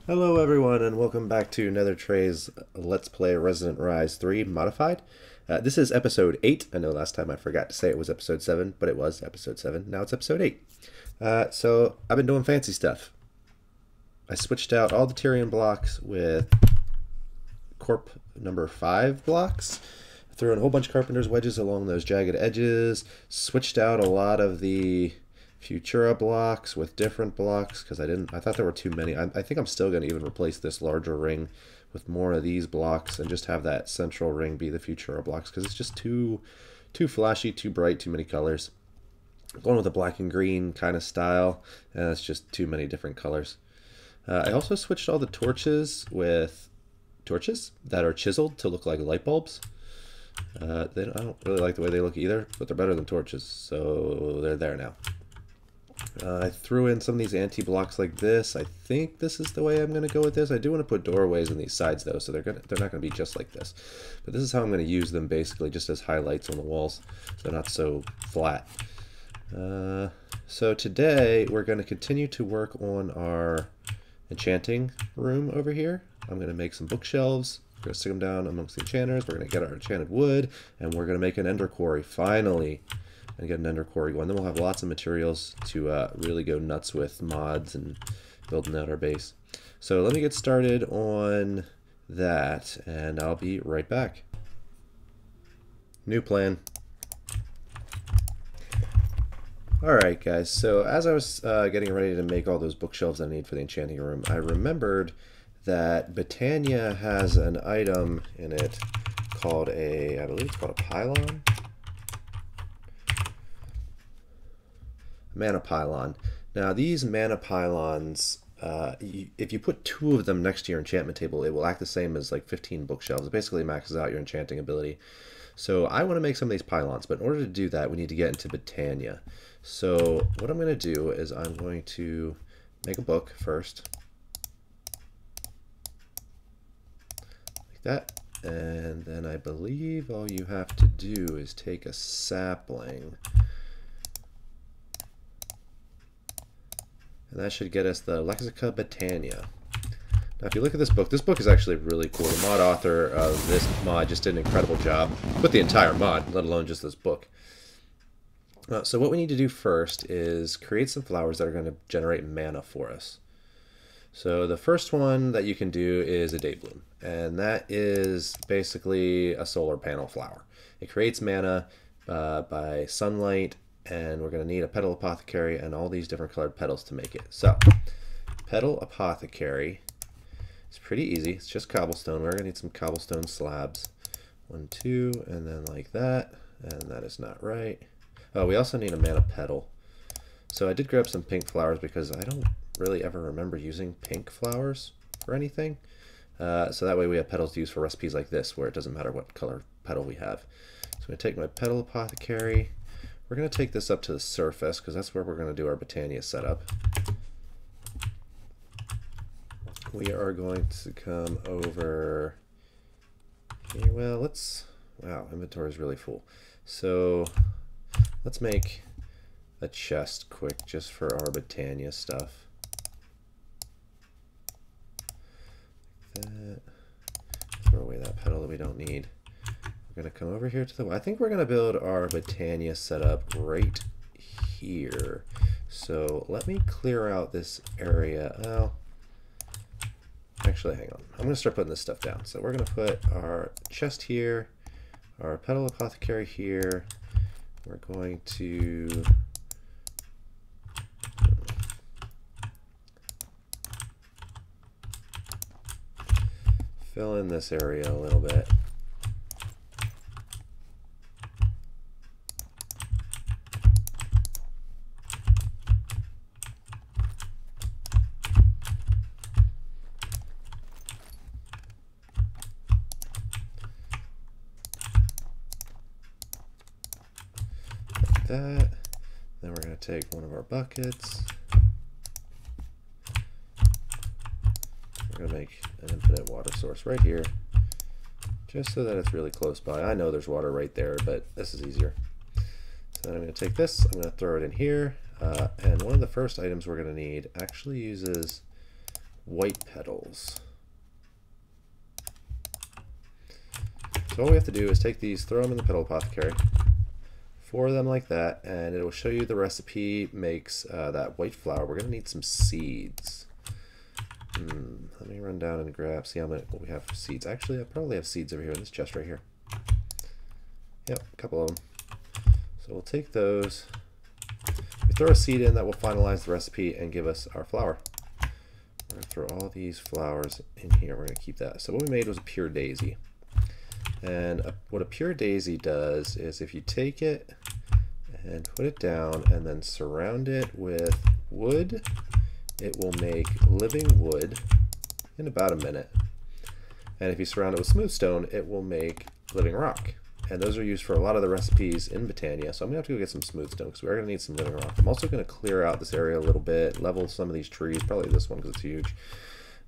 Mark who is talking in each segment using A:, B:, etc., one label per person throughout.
A: Hello everyone and welcome back to Nether Trey's Let's Play Resonant Rise 3 Modified. This is episode 8. I know last time I forgot to say it was episode 7, but it was episode 7. Now it's episode 8. So I've been doing fancy stuff. I switched out all the Tyrian blocks with Corp number 5 blocks. Threw in a whole bunch of carpenter's wedges along those jagged edges. Switched out a lot of the Futura blocks with different blocks because I thought there were too many. I think I'm still going to even replace this larger ring with more of these blocks and just have that central ring be the Futura blocks because it's just too flashy, too bright, too many colors. I'm going with a black and green kind of style, and it's just too many different colors. I also switched all the torches with torches that are chiseled to look like light bulbs. I don't really like the way they look either, but they're better than torches, so they're there now. I threw in some of these anti-blocks like this. I think this is the way I'm going to go with this. I do want to put doorways in these sides though, so they're not going to be just like this. But this is how I'm going to use them basically, just as highlights on the walls, so they're not so flat. So today we're going to continue to work on our enchanting room over here. I'm going to make some bookshelves. We're going to stick them down amongst the enchanters. We're going to get our enchanted wood, and we're going to make an ender quarry finally. And get an ender quarry going. Then we'll have lots of materials to really go nuts with mods and building out our base. So let me get started on that, and I'll be right back. New plan. Alright guys, so as I was getting ready to make all those bookshelves I need for the enchanting room, I remembered that Botania has an item in it called I believe it's called a pylon. Mana pylon. Now these mana pylons, if you put 2 of them next to your enchantment table, it will act the same as like 15 bookshelves. It basically maxes out your enchanting ability. So I want to make some of these pylons, but in order to do that we need to get into Botania. So what I'm going to do is I'm going to make a book first. Like that. And then I believe all you have to do is take a sapling. And that should get us the Lexica Botania. Now if you look at this book is actually really cool. The mod author of this mod just did an incredible job with the entire mod, let alone just this book. So what we need to do first is create some flowers that are going to generate mana for us. So the first one that you can do is a daybloom, and that is basically a solar panel flower. It creates mana by sunlight, and we're going to need a petal apothecary and all these different colored petals to make it. So, petal apothecary is pretty easy. It's just cobblestone. We're going to need some cobblestone slabs. 1, 2, and then like that. And that is not right. Oh, we also need a mana petal. So I did grab some pink flowers because I don't really ever remember using pink flowers for anything. So that way we have petals to use for recipes like this, where it doesn't matter what color petal we have. So I'm going to take my petal apothecary. We're going to take this up to the surface because that's where we're going to do our Botania setup. We are going to come over here. Well, wow, inventory is really full. So let's make a chest quick just for our Botania stuff. Like that. Throw away that petal that we don't need. We're going to come over here to the... I think we're going to build our Botania setup right here. So let me clear out this area. Well, actually, hang on. I'm going to start putting this stuff down. So we're going to put our chest here, our petal apothecary here. We're going to... fill in this area a little bit. That. Then we're going to take one of our buckets. We're going to make an infinite water source right here, just so that it's really close by. I know there's water right there, but this is easier. So then I'm going to take this, I'm going to throw it in here, and one of the first items we're going to need actually uses white petals. So all we have to do is take these, throw them in the petal apothecary, 4 of them like that, and it will show you the recipe makes that white flower. We're going to need some seeds. Let me run down and grab, see how many what we have for seeds. Actually, I probably have seeds over here in this chest right here. Yep, a couple of them. So we'll take those. We throw a seed in that will finalize the recipe and give us our flower. We're going to throw all these flowers in here. We're going to keep that. So what we made was a pure daisy. And what a pure daisy does is if you take it and put it down and then surround it with wood, it will make living wood in about a minute. And if you surround it with smooth stone, it will make living rock. And those are used for a lot of the recipes in Botania. So I'm going to have to go get some smooth stone because we are going to need some living rock. I'm also going to clear out this area a little bit, level some of these trees, probably this one because it's huge.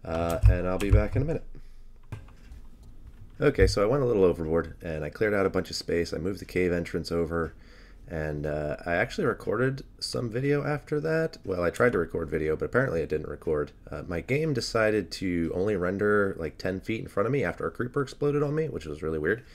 A: And I'll be back in a minute. Okay, so I went a little overboard and I cleared out a bunch of space. I moved the cave entrance over. And I actually recorded some video after that. Well, I tried to record video, but apparently it didn't record. My game decided to only render like 10 feet in front of me after a creeper exploded on me, which was really weird.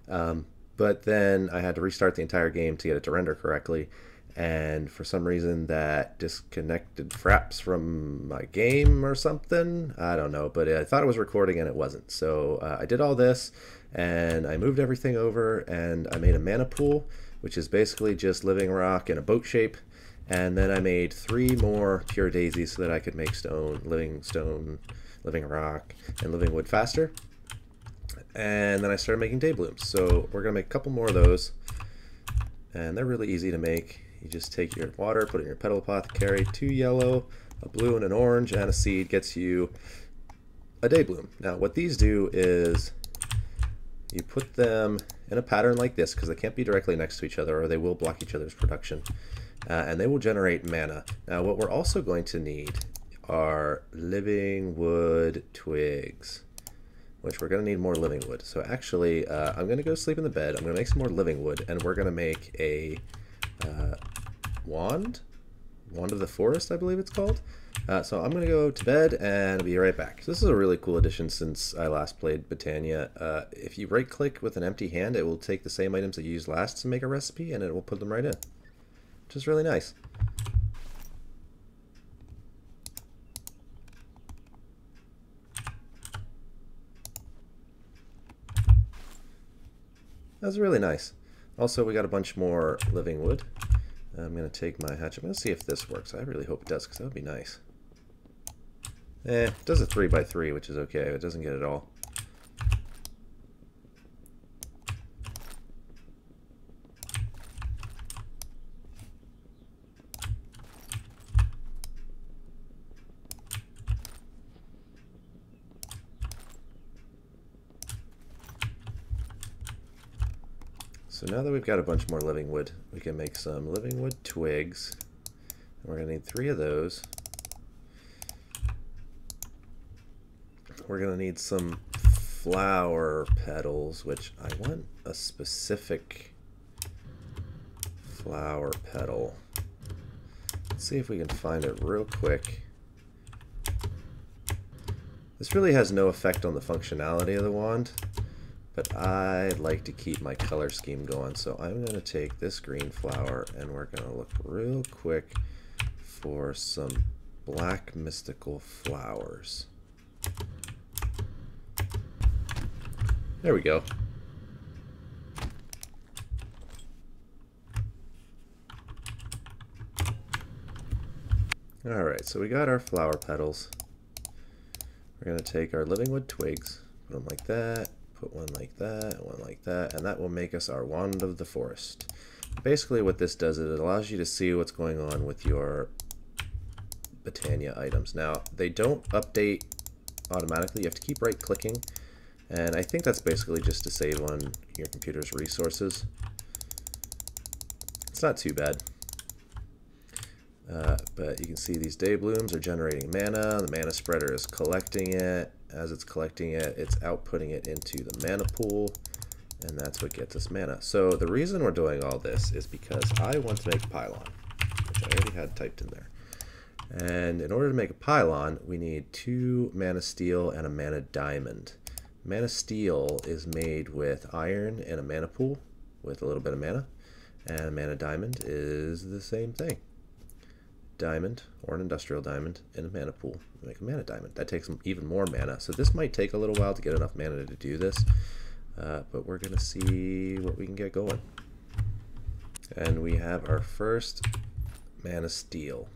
A: But then I had to restart the entire game to get it to render correctly. And for some reason that disconnected fraps from my game or something. I don't know, but I thought it was recording and it wasn't. So I did all this and I moved everything over and I made a mana pool, which is basically just living rock in a boat shape. And then I made 3 more pure daisies so that I could make living rock, and living wood faster. And then I started making day blooms. So we're gonna make a couple more of those. And they're really easy to make. You just take your water, put it in your petal apothecary, 2 yellow, a blue and an orange, and a seed gets you a day bloom. Now what these do is you put them in a pattern like this because they can't be directly next to each other or they will block each other's production. And they will generate mana. Now what we're also going to need are living wood twigs, which we're going to need more living wood. So actually I'm going to go sleep in the bed. I'm going to make some more living wood and we're going to make a wand of the forest, I believe it's called. So I'm going to go to bed and I'll be right back. So this is a really cool addition since I last played Botania. If you right click with an empty hand, it will take the same items that you used last to make a recipe and it will put them right in, which is really nice. That's really nice. Also, we got a bunch more living wood. I'm going to take my hatchet. I'm going to see if this works. I really hope it does because that would be nice. It does a 3x3, which is okay. It doesn't get it all. So now that we've got a bunch more living wood, we can make some living wood twigs. And we're going to need 3 of those. We're going to need some flower petals, which I want a specific flower petal. Let's see if we can find it real quick. This really has no effect on the functionality of the wand, but I'd like to keep my color scheme going. So I'm going to take this green flower and we're going to look real quick for some black mystical flowers. There we go. Alright, so we got our flower petals. We're going to take our living wood twigs, put them like that, put one like that, one like that, and that will make us our wand of the forest. Basically what this does is it allows you to see what's going on with your Botania items. Now, they don't update automatically. You have to keep right clicking, and I think that's basically just to save on your computer's resources. It's not too bad. But you can see these day blooms are generating mana. The mana spreader is collecting it. As it's collecting it, it's outputting it into the mana pool, and that's what gets us mana. So the reason we're doing all this is because I want to make a pylon, which I already had typed in there. And in order to make a pylon, we need 2 mana steel and a mana diamond. Mana steel is made with iron and a mana pool with a little bit of mana. And mana diamond is the same thing. Diamond, or an industrial diamond, in a mana pool. Make a mana diamond. That takes even more mana. So this might take a little while to get enough mana to do this. But we're going to see what we can get going. And we have our first mana steel.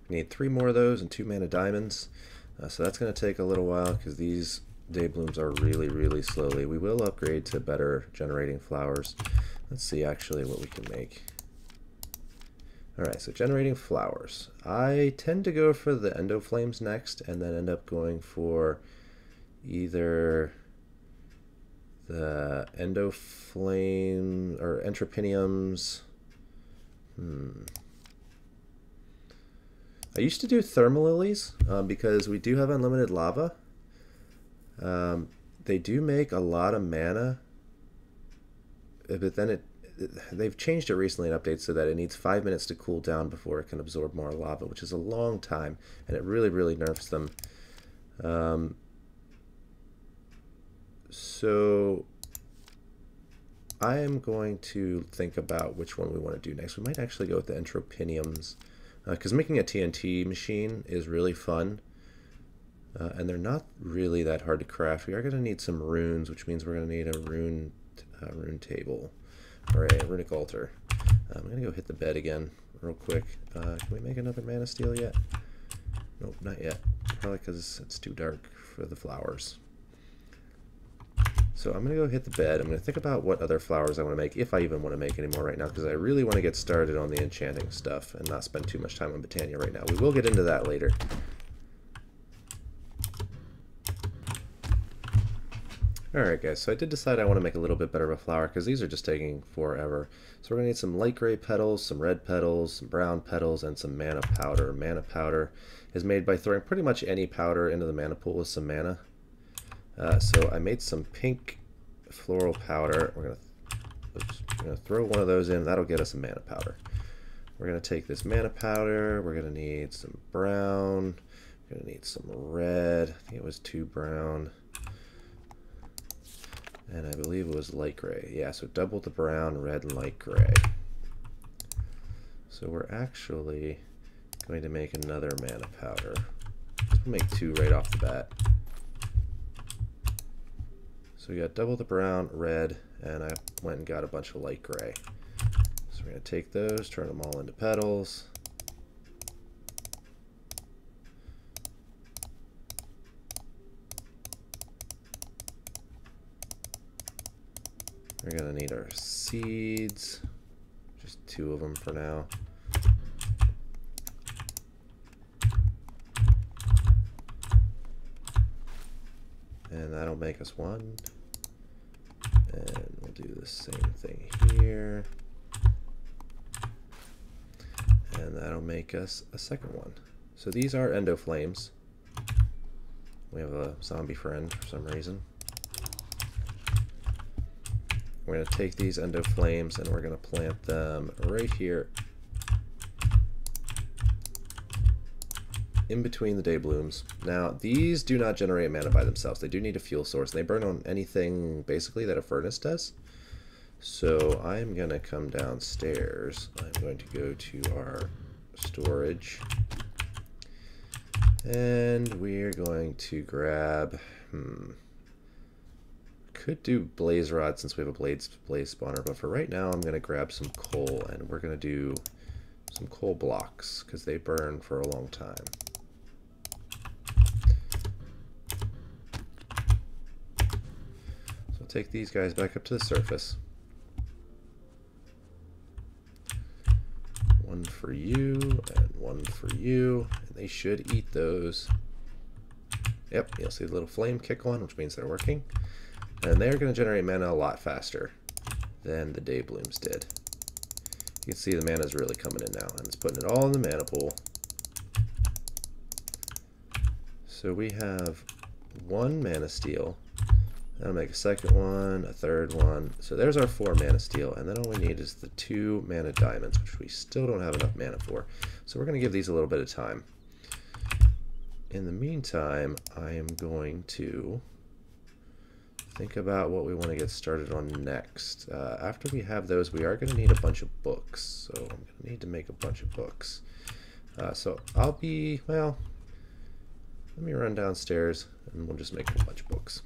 A: We need 3 more of those and 2 mana diamonds. So that's going to take a little while because these day blooms are really, really slowly. We will upgrade to better generating flowers. Let's see actually what we can make. Alright, so generating flowers. I tend to go for the endo flames next and then end up going for either the endo flame or entropiniums. I used to do thermal lilies because we do have unlimited lava. They do make a lot of mana, but then they've changed it recently in updates so that it needs 5 minutes to cool down before it can absorb more lava, which is a long time, and it really, really nerfs them. So I am going to think about which one we want to do next. We might actually go with the entropiniums, because making a TNT machine is really fun, and they're not really that hard to craft. We are going to need some runes, which means we're going to need a rune table, or a runic altar. I'm going to go hit the bed again real quick. Can we make another mana steel yet? Nope, not yet. Probably because it's too dark for the flowers. So I'm going to go hit the bed. I'm going to think about what other flowers I want to make, if I even want to make any more right now, because I really want to get started on the enchanting stuff and not spend too much time on Botania right now. We will get into that later. Alright guys, so I did decide I want to make a little bit better of a flower because these are just taking forever. So we're going to need some light gray petals, some red petals, some brown petals, and some mana powder. Mana powder is made by throwing pretty much any powder into the mana pool with some mana. So I made some pink floral powder. We're going to throw one of those in. That'll get us a mana powder. We're going to take this mana powder. We're going to need some brown. We're going to need some red. I think it was 2 brown. And I believe it was light gray. Yeah, so double the brown, red, and light gray. So we're actually going to make another mana powder. We'll make 2 right off the bat. So we got double the brown, red, and I went and got a bunch of light gray. So we're going to take those, turn them all into petals. We're going to need our seeds, just 2 of them for now. And that'll make us 1. And we'll do the same thing here. And that'll make us a second one. So these are endo flames. We have a zombie friend for some reason. We're going to take these endo flames and we're going to plant them right here in between the day blooms. Now these do not generate mana by themselves. They do need a fuel source. They burn on anything basically that a furnace does. So I'm going to come downstairs. I'm going to go to our storage and we're going to grab could do blaze rod since we have a blaze spawner, but for right now I'm going to grab some coal and we're going to do some coal blocks because they burn for a long time. So I'll take these guys back up to the surface. 1 for you and 1 for you, and they should eat those. Yep, you'll see the little flame kick on, which means they're working. And they're going to generate mana a lot faster than the day blooms did. You can see the mana is really coming in now, and it's putting it all in the mana pool. So we have 1 mana steel. That'll make a second one, a third one. So there's our 4 mana steel, and then all we need is the 2 mana diamonds, which we still don't have enough mana for. So we're going to give these a little bit of time. in the meantime, I am going to think about what we want to get started on next. After we have those, we are going to need a bunch of books. So I'm going to need to make a bunch of books. So I'll be, well, let me run downstairs and we'll just make a bunch of books.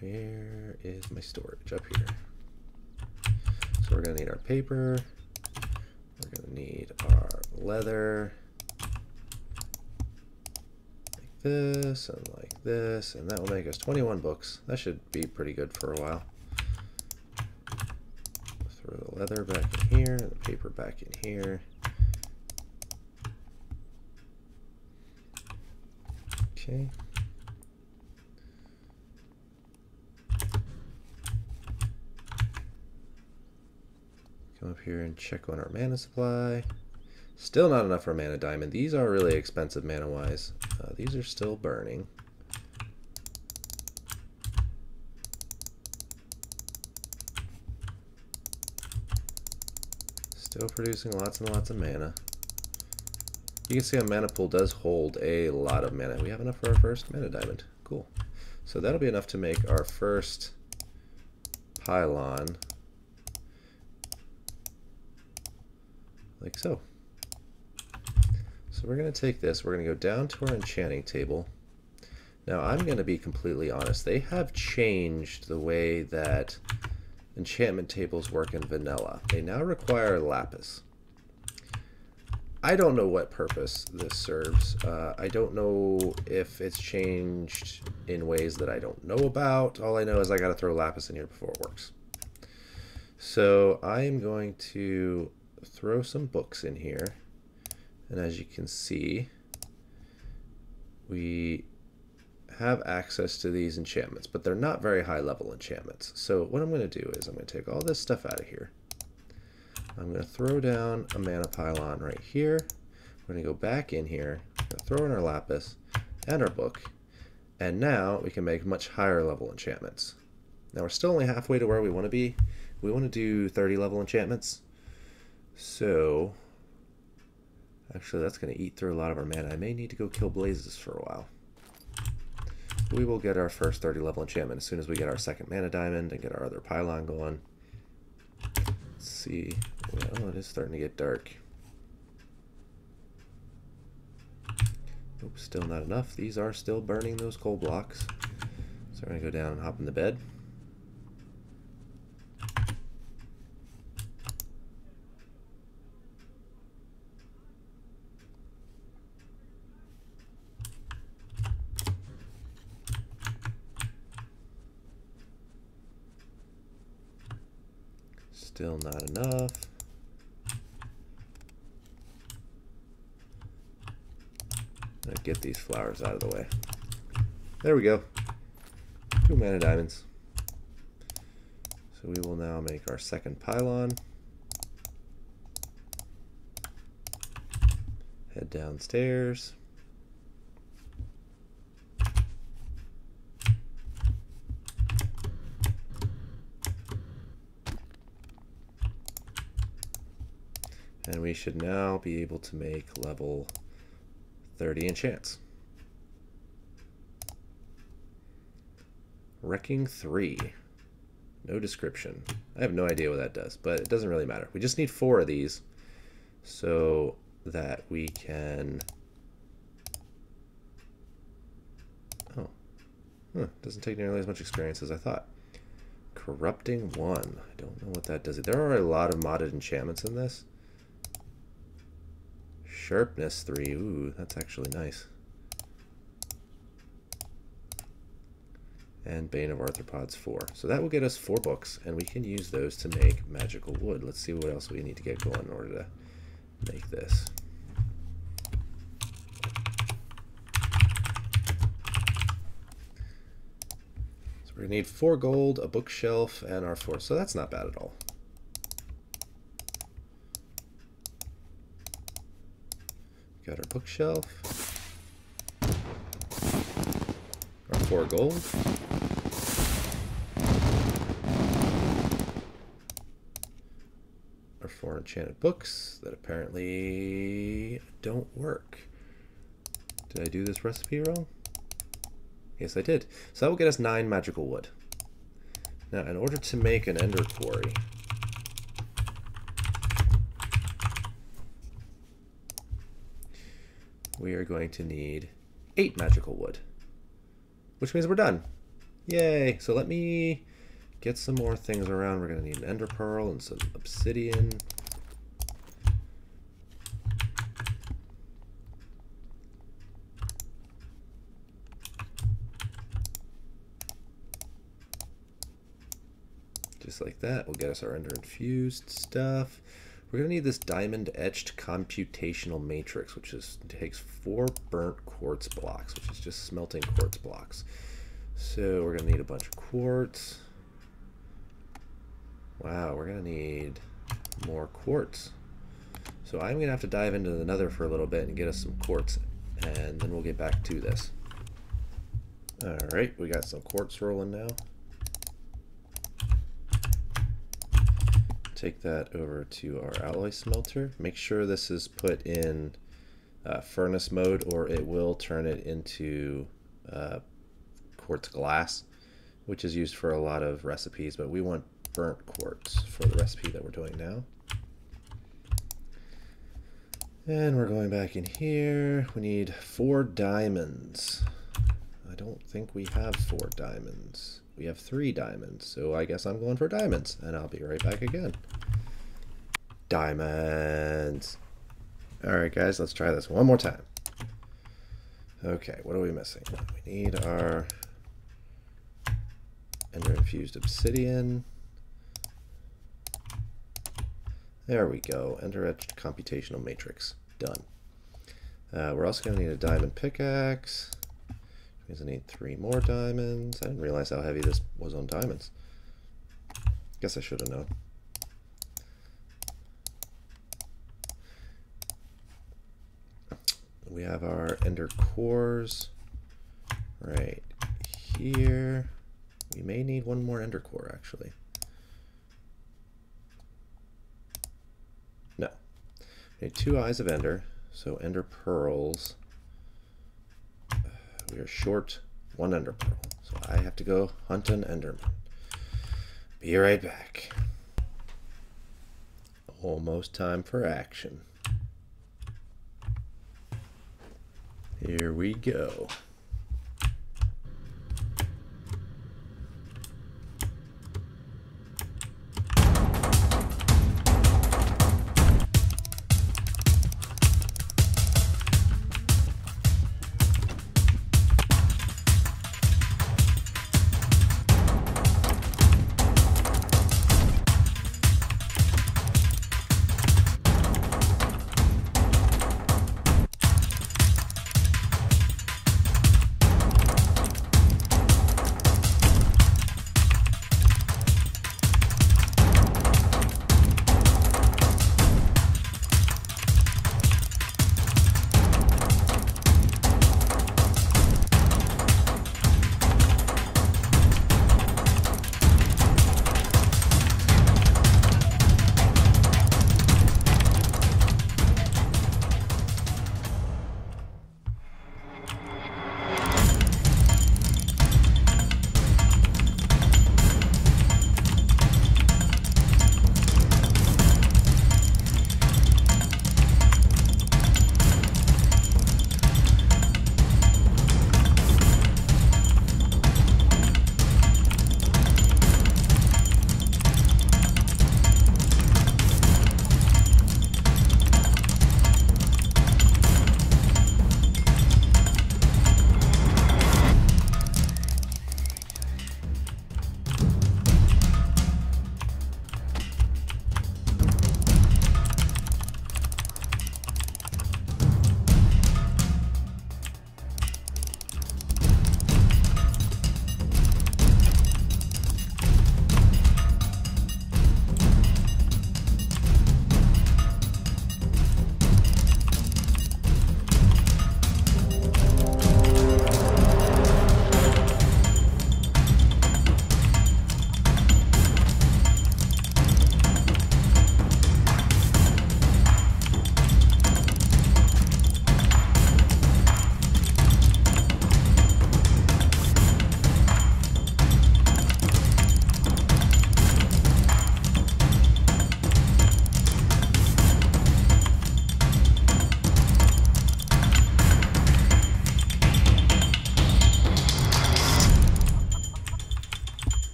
A: Where is my storage? Up here. So we're going to need our paper. We're going to need our leather. Like this and like this. And that will make us 21 books. That should be pretty good for a while. Throw the leather back in here and the paper back in here. Okay. Come up here and check on our mana supply. Still not enough for a mana diamond. These are really expensive mana wise. These are still burning. Still producing lots and lots of mana. You can see our mana pool does hold a lot of mana. We have enough for our first mana diamond. Cool. So that'll be enough to make our first pylon. Like so. So we're going to take this, we're going to go down to our enchanting table. Now I'm going to be completely honest, they have changed the way that enchantment tables work in vanilla. They now require lapis. I don't know what purpose this serves. I don't know if it's changed in ways that I don't know about. All I know is I got to throw lapis in here before it works. So I am going to throw some books in here, and as you can see, we have access to these enchantments, but they're not very high level enchantments. So what I'm going to do is I'm going to take all this stuff out of here. I'm going to throw down a mana pylon right here. We're going to go back in here, throw in our lapis and our book, and now we can make much higher level enchantments. Now we're still only halfway to where we want to be. We want to do 30 level enchantments. So, actually that's going to eat through a lot of our mana. I may need to go kill blazes for a while. We will get our first 30 level enchantment as soon as we get our second mana diamond and get our other pylon going. Let's see. Well, it is starting to get dark. Oops, still not enough. These are still burning those coal blocks. So we're going to go down and hop in the bed. Still not enough. Let's get these flowers out of the way. There we go. 2 mana diamonds. So we will now make our second pylon. Head downstairs. And we should now be able to make level 30 enchants. Wrecking 3. No description. I have no idea what that does, but it doesn't really matter. We just need 4 of these so that we can... Oh. Doesn't take nearly as much experience as I thought. Corrupting 1. I don't know what that does. There are a lot of modded enchantments in this. Sharpness 3. Ooh, that's actually nice. And Bane of Arthropods 4. So that will get us 4 books, and we can use those to make magical wood. Let's see what else we need to get going in order to make this. So we're going to need 4 gold, a bookshelf, and our 4. So that's not bad at all. Got our bookshelf, our 4 gold, are 4 enchanted books that apparently don't work. Did I do this recipe wrong? Yes, I did. So that will get us 9 magical wood. Now, in order to make an ender quarry, we are going to need 8 magical wood, which means we're done. Yay! So let me get some more things around. We're going to need an ender pearl and some obsidian. Just like that. We'll get us our ender infused stuff. We're going to need this diamond etched computational matrix, which takes 4 burnt quartz blocks, which is just smelting quartz blocks. So we're going to need a bunch of quartz. Wow, we're going to need more quartz. So I'm going to have to dive into the nether for a little bit and get us some quartz, and then we'll get back to this. Alright, we got some quartz rolling now. Take that over to our alloy smelter. Make sure this is put in furnace mode, or it will turn it into quartz glass, which is used for a lot of recipes, but we want burnt quartz for the recipe that we're doing now. And we're going back in here. We need 4 diamonds. I don't think we have 4 diamonds. We have 3 diamonds, so I guess I'm going for diamonds, and I'll be right back again. Diamonds. Alright guys, let's try this one more time. Okay, what are we missing? We need our ender infused obsidian. There we go, ender etched computational matrix. Done. We're also going to need a diamond pickaxe. Means I need 3 more diamonds. I didn't realize how heavy this was on diamonds. Guess I should have known. We have our ender cores right here. We may need 1 more ender core actually. No. We need 2 eyes of ender, so ender pearls. We are short 1 ender pearl, so I have to go hunt an enderman. Be right back. Almost time for action. Here we go.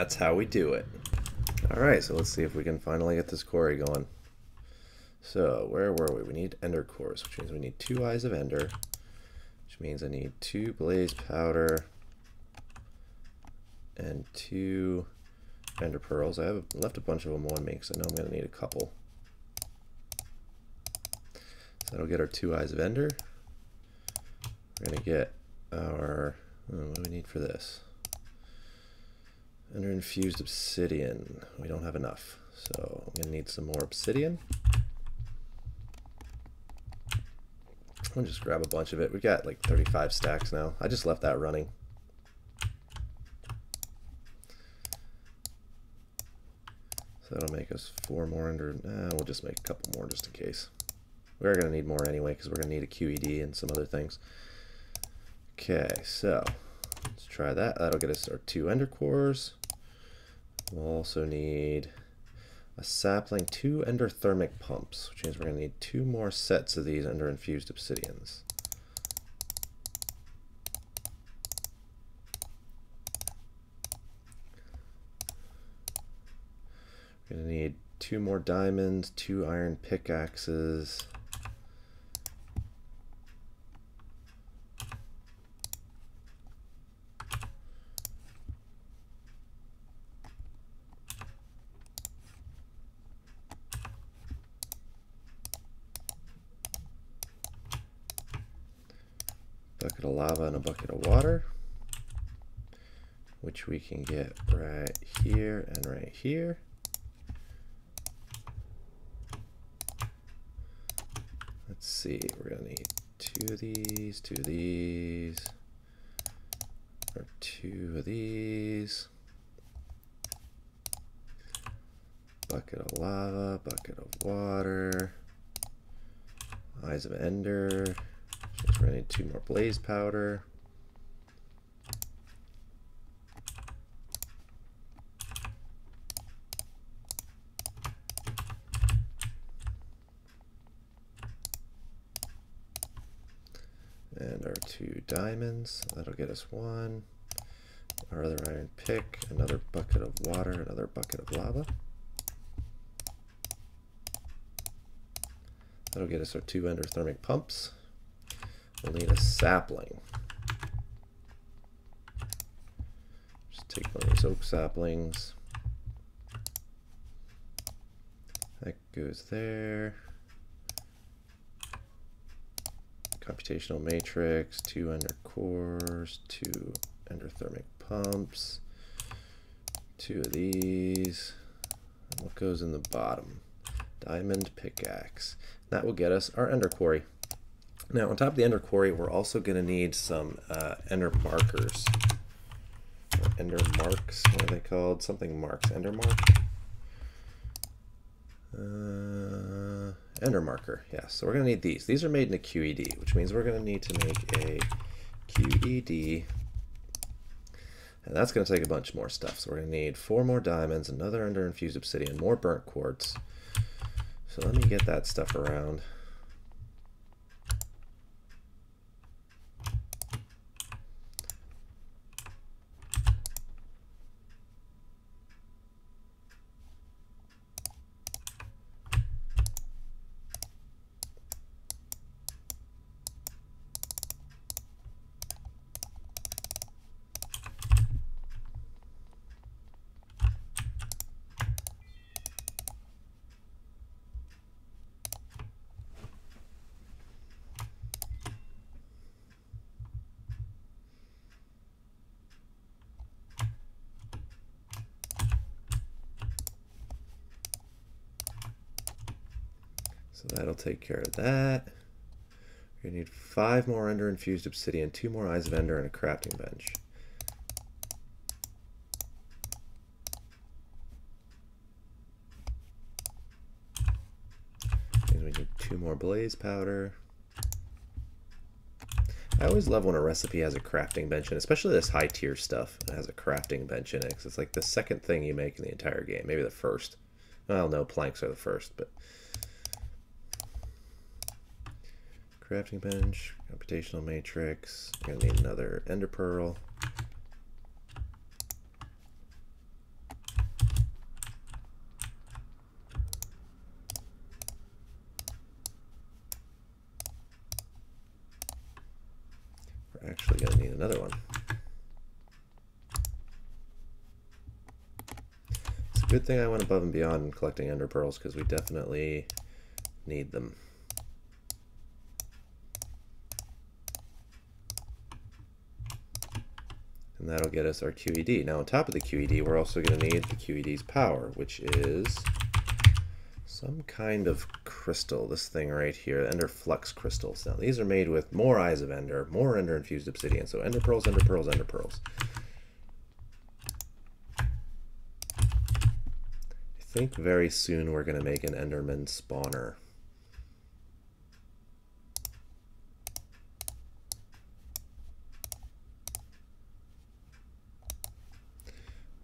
A: that's how we do it. Alright, so let's see if we can finally get this quarry going. So, where were we? We need ender cores, which means we need 2 eyes of ender, which means I need 2 blaze powder and 2 ender pearls. I have left a bunch of them on me because I know I'm going to need a couple. So that'll get our 2 eyes of ender. We're going to get our, what do we need for this? Ender infused obsidian. We don't have enough, so I'm going to need some more obsidian. I'll just grab a bunch of it. We got like 35 stacks now. I just left that running. So that'll make us 4 more ender. We'll just make a couple more just in case. We're going to need more anyway because we're going to need a QED and some other things. Okay, so let's try that. That'll get us our 2 ender cores. We'll also need a sapling, 2 ender-thermic pumps, which means we're going to need 2 more sets of these ender-infused obsidians. We're going to need 2 more diamonds, 2 iron pickaxes, bucket of lava and a bucket of water, which we can get right here and right here. Let's see, we're going to need 2 of these, 2 of these, or 2 of these. Bucket of lava, bucket of water, eyes of ender. We're going to need 2 more blaze powder. And our 2 diamonds. That'll get us 1. Our other iron pick, another bucket of water, another bucket of lava. That'll get us our 2 ender-thermic pumps. We'll need a sapling. Just take one of these oak saplings. That goes there. Computational matrix, 2 ender cores, 2 ender-thermic pumps, 2 of these. And what goes in the bottom? Diamond pickaxe. That will get us our ender quarry. Now, on top of the ender quarry, we're also going to need some ender markers. Or ender marks, what are they called? Something marks. Ender mark? Ender marker, yeah. So we're going to need these. These are made in a QED, which means we're going to need to make a QED. And that's going to take a bunch more stuff. So we're going to need 4 more diamonds, another ender infused obsidian, more burnt quartz. So let me get that stuff around. So that'll take care of that. We're going to need 5 more ender infused obsidian, 2 more eyes of ender, and a crafting bench. And we need 2 more blaze powder. I always love when a recipe has a crafting bench, and especially this high tier stuff that has a crafting bench in it, because it's like the second thing you make in the entire game, maybe the first. Well, no, planks are the first, but crafting bench, computational matrix. I'm gonna need another ender pearl. another one. It's a good thing I went above and beyond in collecting ender pearls, because we definitely need them. And that'll get us our QED. Now on top of the QED, we're also going to need the QED's power, which is some kind of crystal, this thing right here, ender flux crystals. Now these are made with more eyes of ender, more ender infused obsidian. So ender pearls, ender pearls, ender pearls. I think very soon we're going to make an enderman spawner.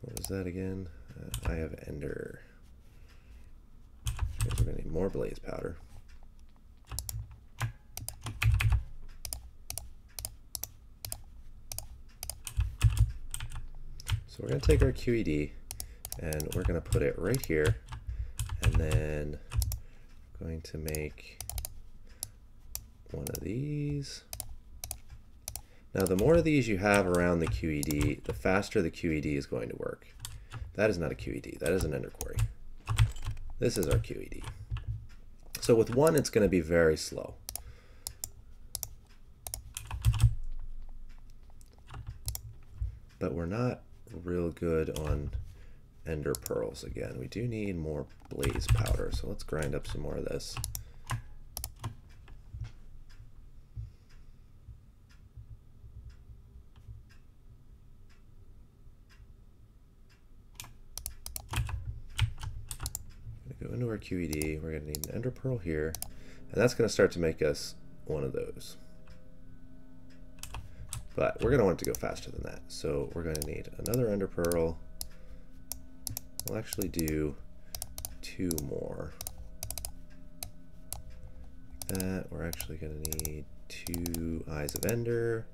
A: What was that again? I have ender. We're going to need more blaze powder. So we're going to take our QED and we're going to put it right here, and then going to make one of these. Now the more of these you have around the QED, the faster the QED is going to work. That is not a QED, that is an ender quarry. This is our QED. So with one, it's going to be very slow. But we're not real good on ender pearls again. We do need more blaze powder, so let's grind up some more of this. Go into our QED, we're going to need an ender pearl here, and that's going to start to make us one of those. But we're going to want it to go faster than that, so we're going to need another ender pearl. We'll actually do 2 more. Like that, we're actually going to need 2 eyes of ender.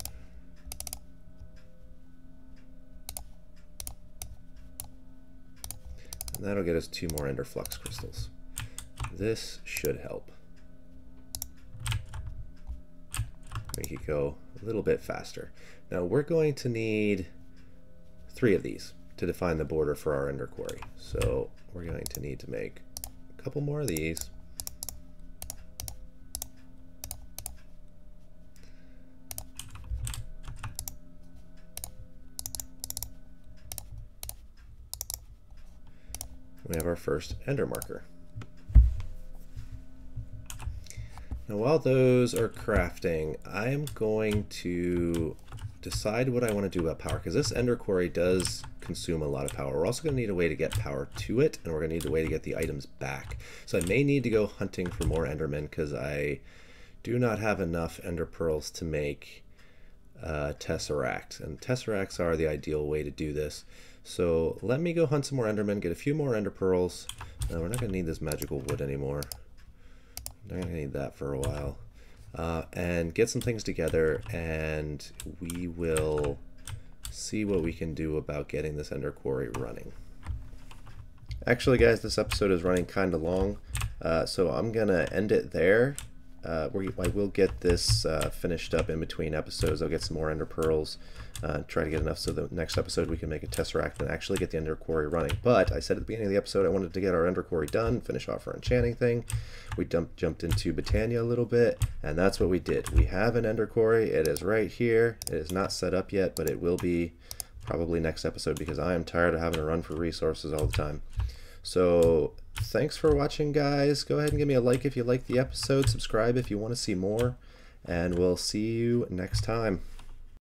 A: And that'll get us 2 more ender flux crystals. This should help. Make it go a little bit faster. Now we're going to need 3 of these to define the border for our ender quarry. So we're going to need to make a couple more of these. We have our first ender marker. Now while those are crafting, I am going to decide what I want to do about power, because this ender quarry does consume a lot of power. We're also going to need a way to get power to it, and we're going to need a way to get the items back. So I may need to go hunting for more endermen, because I do not have enough ender pearls to make tesseract, and tesseracts are the ideal way to do this. So let me go hunt some more endermen, get a few more ender pearls. We're not going to need this magical wood anymore. Not going to need that for a while. And get some things together, and we will see what we can do about getting this ender quarry running. Actually guys, this episode is running kind of long, so I'm going to end it there. I will get this finished up in between episodes. I'll get some more ender pearls, try to get enough so the next episode we can make a tesseract and actually get the ender quarry running. But I said at the beginning of the episode I wanted to get our ender quarry done, finish off our enchanting thing. We jumped into Botania a little bit, and that's what we did. We have an ender quarry. It is right here. It is not set up yet, but it will be probably next episode, because I am tired of having to run for resources all the time. So thanks for watching, guys. Go ahead and give me a like if you like the episode, subscribe if you want to see more, and we'll see you next time.